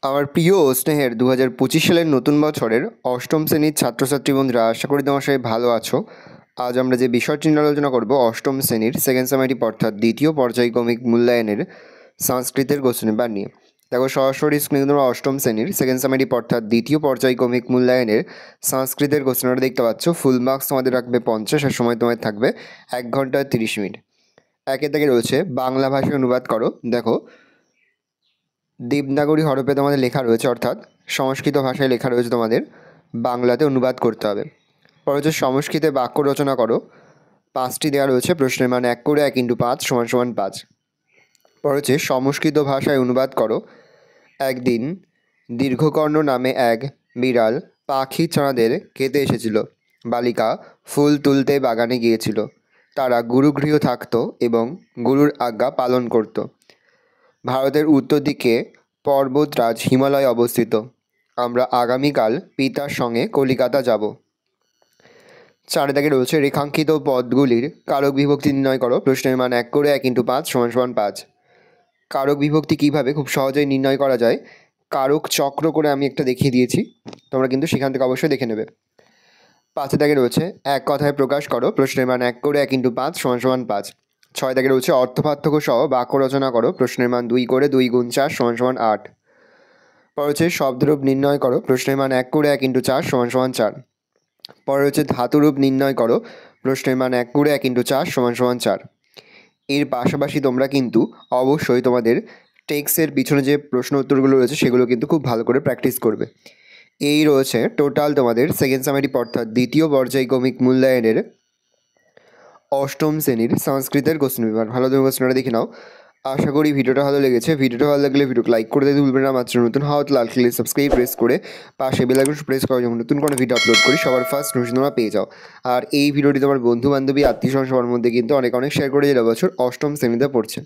আমার প্রিয় ও স্নেহের 2025 সালের নতুন বছরের অষ্টম শ্রেণীর ছাত্রছাত্রী বন্ধুরা, আশা করি তোমার সবাই ভালো আছো। আজ আমরা যে বিষয়টি নিয়ে আলোচনা করব, অষ্টম শ্রেণীর সেকেন্ড সামেটিভ অর্থাৎ দ্বিতীয় পর্যায়ক্রমিক মূল্যায়নের সংস্কৃতের কোশ্চেন পেপার নিয়ে। দেখো, সরাসরি স্ক্রিনে তোমরা অষ্টম শ্রেণীর সেকেন্ড সামেটিভ অর্থাৎ দ্বিতীয় পর্যায়ক্রমিক মূল্যায়নের সংস্কৃতের কোশ্চেনটা দেখতে পাচ্ছ। ফুল মার্কস তোমাদের রাখবে 50, আর সময় তোমার থাকবে 1 ঘন্টা 30 মিনিট। একে থেকে রয়েছে বাংলা ভাষায় অনুবাদ করো। দেখো, দেবনাগরী হরফে তোমাদের লেখা রয়েছে, অর্থাৎ সংস্কৃত ভাষায় লেখা রয়েছে, তোমাদের বাংলাতে অনুবাদ করতে হবে। পরে হচ্ছে সংস্কৃতে বাক্য রচনা করো। 5টি দেওয়া রয়েছে, প্রশ্নের মান 1 করে 1 × 5 = 5। পরে হচ্ছে সংস্কৃত ভাষায় অনুবাদ করো। একদিন দীর্ঘকর্ণ নামে এক বিড়াল পাখি ছানাদের খেতে এসেছিল। বালিকা ফুল তুলতে বাগানে গিয়েছিল। তারা গুরুগৃহ থাকত এবং গুরুর আজ্ঞা পালন করত। ভারতের উত্তর দিকে পর্বতরাজ হিমালয় অবস্থিত। আমরা আগামীকাল পিতার সঙ্গে কলিকাতা যাব। 4 দাগে রয়েছে রেখাঙ্কিত পদগুলির কারক বিভক্তি নির্ণয় করো। প্রশ্নের মান 1 করে 1 × 5 = 5। কারক বিভক্তি কীভাবে খুব সহজেই নির্ণয় করা যায়, কারক চক্র করে আমি একটা দেখিয়ে দিয়েছি, তোমরা কিন্তু সেখান থেকে অবশ্যই দেখে নেবে। 5 দাগে রয়েছে এক কথায় প্রকাশ করো। প্রশ্নের মান 1 করে 1 × 5 = 5। 6 দাগে রয়েছে অর্থপার্থক্য সহ বাক্য রচনা করো। প্রশ্নের মান 2 করে 2 × 4 = 8। পরে হচ্ছে শব্দরূপ নির্ণয় করো। প্রশ্নের মান 1 করে 1 × 4 = 4। পরে হচ্ছে ধাতুরূপ নির্ণয় করো। প্রশ্নের মান 1 করে 1 × 4 = 4। এর পাশাপাশি তোমরা কিন্তু অবশ্যই তোমাদের টেক্সটের পিছনে যে প্রশ্ন উত্তরগুলো রয়েছে সেগুলো কিন্তু খুব ভালো করে প্র্যাকটিস করবে। এই রয়েছে টোটাল তোমাদের সেকেন্ড সামেটিভ অর্থাৎ দ্বিতীয় পর্যায়ক্রমিক মূল্যায়নের অষ্টম শ্রেণীর সংস্কৃতের কোশ্চেন পেপার। ভালো তুমি কোশ্চেনটা দেখে নাও। আশা করি ভিডিওটা ভালো লেগেছে। ভিডিওটা ভালো লাগলে ভিডিওকে লাইক করে দিতে ভুলবেন না। মাত্র নতুন হওয়া লাল ক্লিক সাবস্ক্রাইব প্রেস করে পাশে বেল আইকন প্রেস করো, যখন নতুন কোনো ভিডিও আপলোড করি সবার ফার্স্ট নোটিফিকেশন তোমরা পেয়ে যাও। আর এই ভিডিওটি তোমার বন্ধু বান্ধবী আত্মীয় স্বজন সবার মধ্যে কিন্তু অনেক শেয়ার করে, যে বছর অষ্টম শ্রেণীতে পড়ছে।